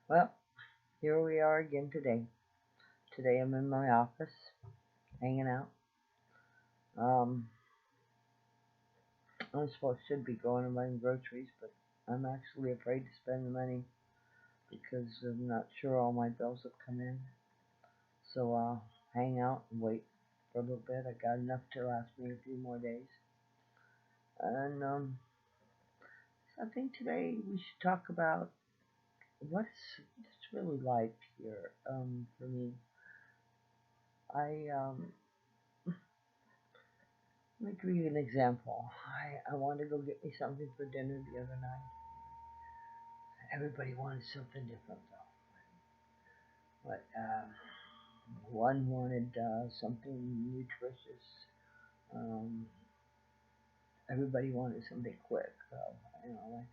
Well, here we are again today. Today I'm in my office, hanging out. Um, I'm supposed to be going and buying groceries, but I'm actually afraid to spend the money because I'm not sure all my bills have come in. So I'll hang out and wait for a little bit. I got enough to last me a few more days. And I think today we should talk about what's it's really like here. For me, I let me give you an example. I wanted to go get me something for dinner the other night. Everybody wanted something different though. But one wanted something nutritious. Um, everybody wanted something quick though. Like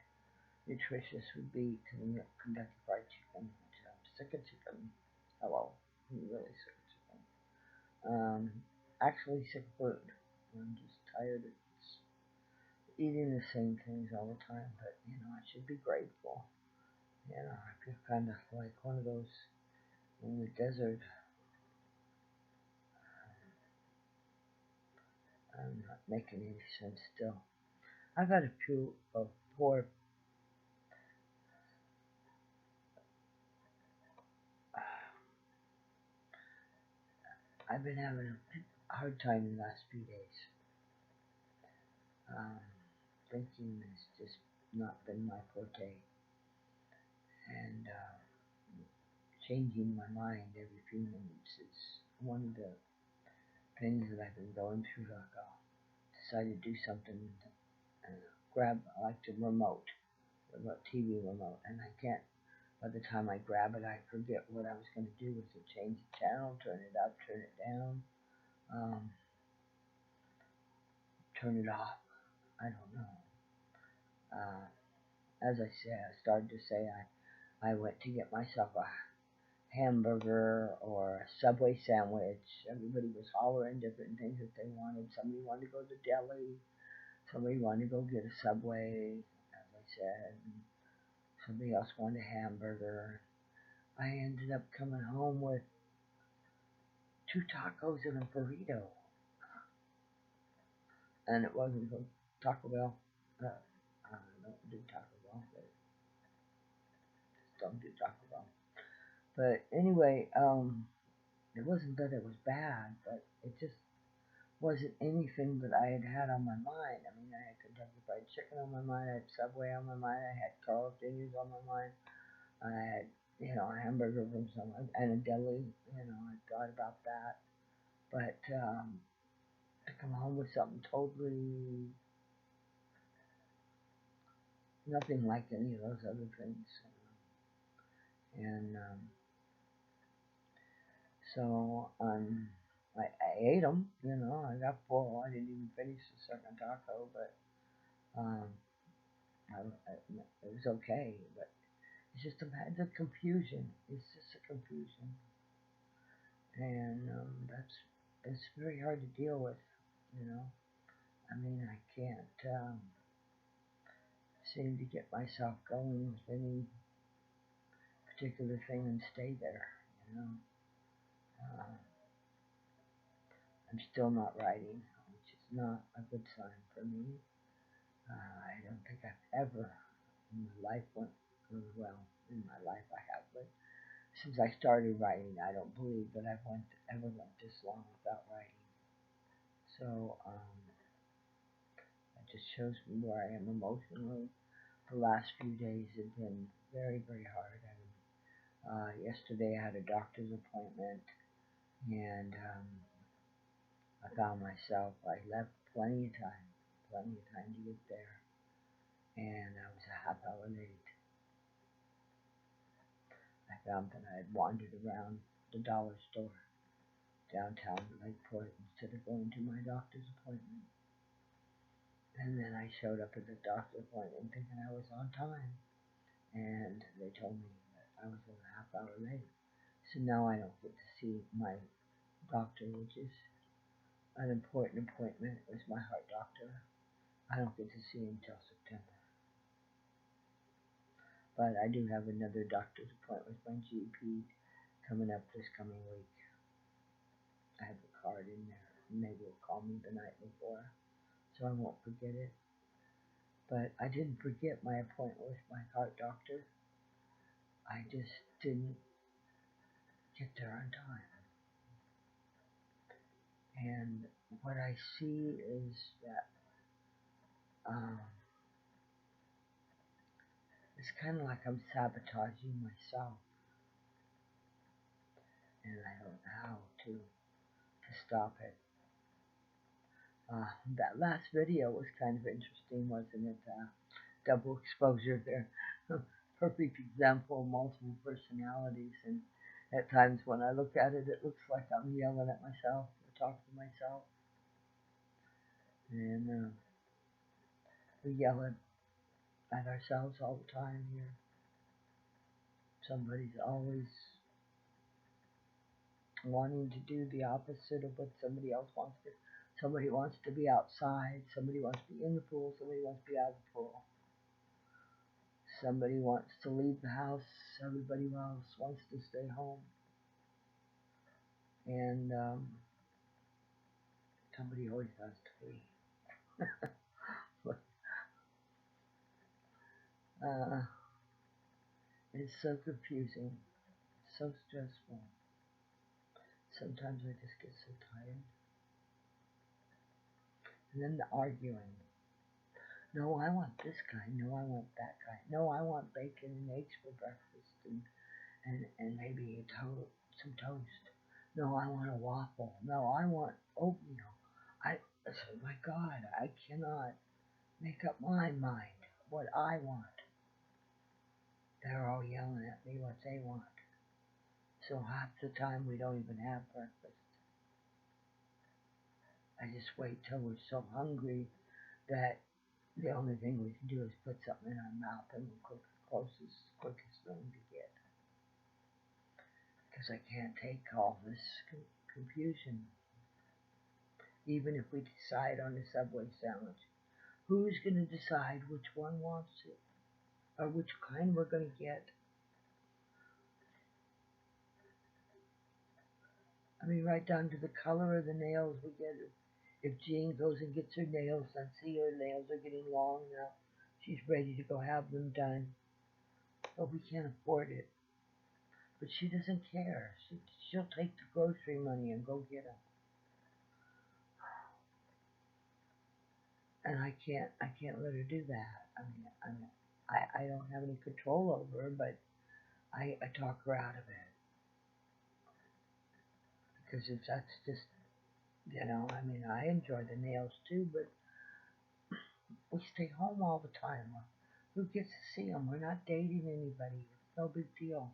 nutritious would be Kentucky Fried Chicken. Which I'm sick of chicken. Hello, I'm really sick of chicken. Um, actually sick of food. I'm just tired of eating the same things all the time. But I should be grateful. I feel kind of like one of those in the desert. I'm not making any sense still. I've had a few of poor. I've been having a hard time in the last few days. Um, Thinking has just not been my forte, and changing my mind every few minutes is one of the things that I've been going through. Like I'll decide to do something, and grab like the remote TV remote, and I can't. By the time I grab it, I forget what I was going to do. Was it change the channel, turn it up, turn it down, um, turn it off? I don't know. As I said, I started to say I went to get myself a hamburger or a Subway sandwich. Everybody was hollering different things that they wanted. Somebody wanted to go to deli. Somebody wanted to go get a Subway, as I said. And somebody else wanted a hamburger. I ended up coming home with 2 tacos and a burrito. And it wasn't from Taco Bell. I don't do Taco Bell, but just don't do Taco Bell. But anyway, it wasn't that it was bad, but it just wasn't anything that I had had on my mind. I mean, I had Kentucky Fried Chicken on my mind, I had Subway on my mind, I had Carl's Jr.'s on my mind, I had, a hamburger from someone, and a deli, I thought about that. But to come home with something totally nothing like any of those other things. And so I ate them, I got full. I didn't even finish the second taco, but um, it was okay. But it's just the confusion. It's just a confusion, and it's very hard to deal with. You know, I mean, I can't seem to get myself going with any particular thing and stay there. You know, uh, I'm still not writing, which is not a good sign for me. I don't think I've ever in my life went really well in my life. I have, but since I started writing, I don't believe that ever went this long without writing. So it just shows me where I am emotionally. The last few days have been very, very hard. I mean, yesterday I had a doctor's appointment, and I found myself. I left plenty of time to get there, and I was a half hour late. I found that I had wandered around the dollar store downtown Lakeport instead of going to my doctor's appointment. And then I showed up at the doctor's appointment thinking I was on time. And they told me that I was a half hour late. So now I don't get to see my doctor, which is an important appointment. It was my heart doctor. I don't get to see him until September. But I do have another doctor's appointment with my GP coming up this coming week. I have the card in there, and they will call me the night before, so I won't forget it. But I didn't forget my appointment with my heart doctor. I just didn't get there on time. And what I see is that it's kind of like I'm sabotaging myself, and I don't know how to stop it. That last video was kind of interesting, wasn't it? Double exposure there. Perfect example of multiple personalities, and at times when I look at it, it looks like I'm yelling at myself or talking to myself. And we yell at ourselves all the time here. Somebody's always wanting to do the opposite of what somebody else wants to. Somebody wants to be outside, somebody wants to be in the pool, somebody wants to be out of the pool. Somebody wants to leave the house, everybody else wants to stay home. And somebody always has to leave. But, it's so confusing, so stressful. Sometimes I just get so tired. And then the arguing. No, I want this guy. No, I want that guy. No, I want bacon and eggs for breakfast and maybe some toast. No, I want a waffle. No, I want oatmeal. I said, my God, I cannot make up my mind what I want. They're all yelling at me what they want. So half the time we don't even have breakfast. I just wait till we're so hungry that the only thing we can do is put something in our mouth and we'll cook the quickest thing to get. Because I can't take all this confusion. Even if we decide on a Subway sandwich, who's going to decide which one wants it? Or which kind we're going to get? I mean, right down to the color of the nails we get. If Jean goes and gets her nails done, see her nails are getting long now. She's ready to go have them done. But we can't afford it. But she doesn't care. She'll take the grocery money and go get them. And I can't let her do that. I don't have any control over her, but I talk her out of it. Because if that's just, I enjoy the nails too, but we stay home all the time. Who gets to see them? We're not dating anybody. It's no big deal.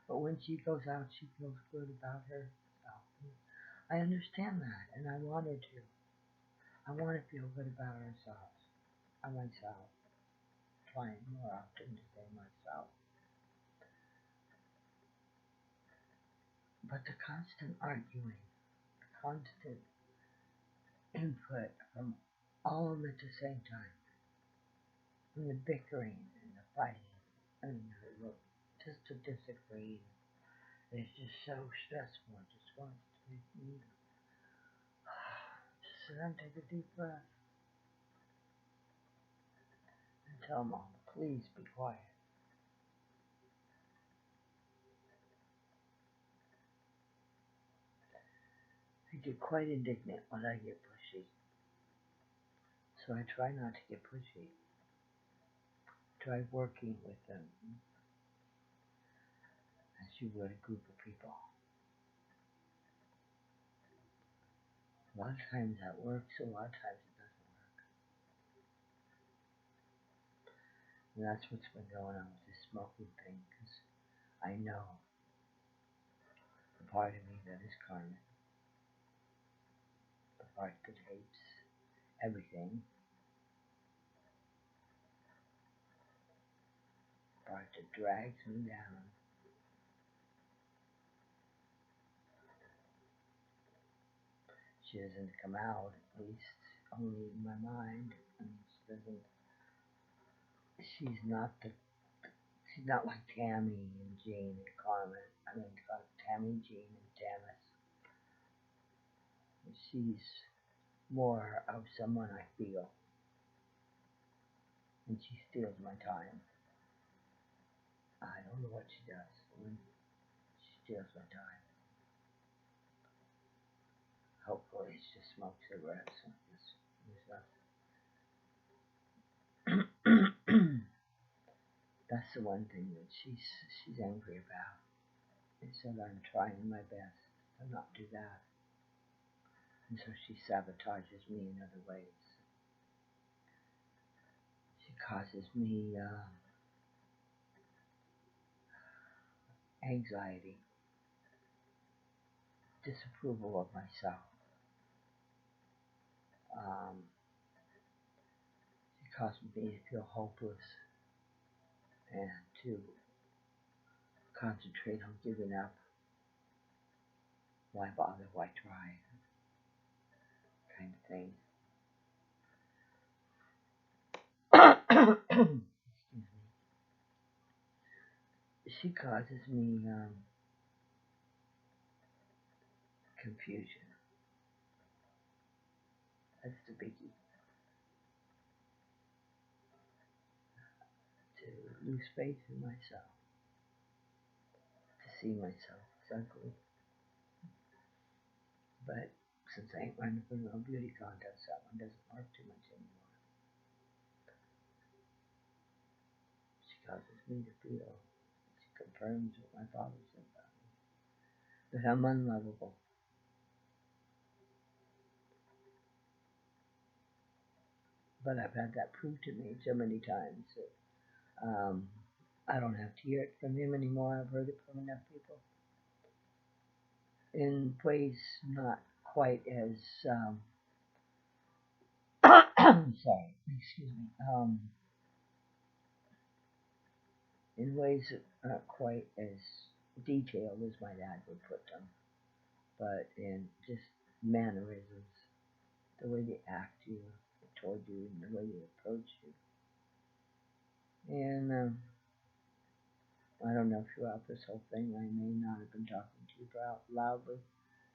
But when she goes out, she feels good about herself. I understand that, and I want her to. I want to feel good about ourselves, or myself. Trying more often to say myself. But the constant arguing, the constant input from all of them at the same time, and the bickering and the fighting, and just the disagreeing, it's just so stressful. It just wants to make me just sit down, take a deep breath, and tell Mom, please be quiet. I get quite indignant when I get pushy, so I try not to get pushy. Try working with them as you would a group of people. A lot of times that works, a lot of times it doesn't work. And that's what's been going on with this smoking thing, because I know the part of me that is Carmen, the part that hates everything, the part that drags me down. She doesn't come out, at least only in my mind. I mean, she's not the She's not like Tammy and Jean and Carmen. I mean, Tammy, Jean, and Tamis. She's more of someone I feel, and she steals my time. I don't know what she does. She steals my time. Hopefully, it's just smoke cigarettes. That's the one thing that she's angry about. Is that I'm trying my best to not do that, and so she sabotages me in other ways. She causes me anxiety, disapproval of myself. Um, she causes me to feel hopeless and to concentrate on giving up. Why bother? Why try? Kind of thing. Excuse me. She causes me confusion. That's the biggie. To lose faith in myself, to see myself as ugly. But since I ain't running for no beauty contest, that one doesn't work too much anymore. She causes me to feel, she confirms what my father said about me, that I'm unlovable. But I've had that proved to me so many times that I don't have to hear it from him anymore. I've heard it from enough people in ways not quite as sorry, excuse me, in ways that aren't quite as detailed as my dad would put them, but in just mannerisms, the way they act toward you, and the way they approach you. And I don't know, throughout this whole thing, I may not have been talking too loudly,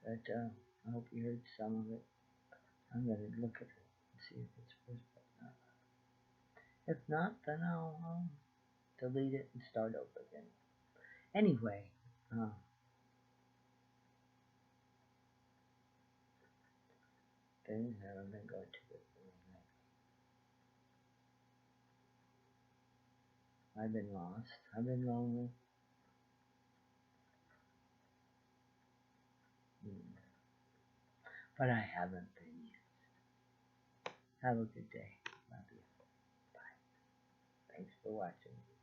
but I hope you heard some of it. I'm going to look at it and see if it's worth it. If not, then I'll delete it and start over again. Anyway, things haven't been going too good for me. I've been lost. I've been lonely. But I haven't been yet. Have a good day. Love you. Bye. Thanks for watching.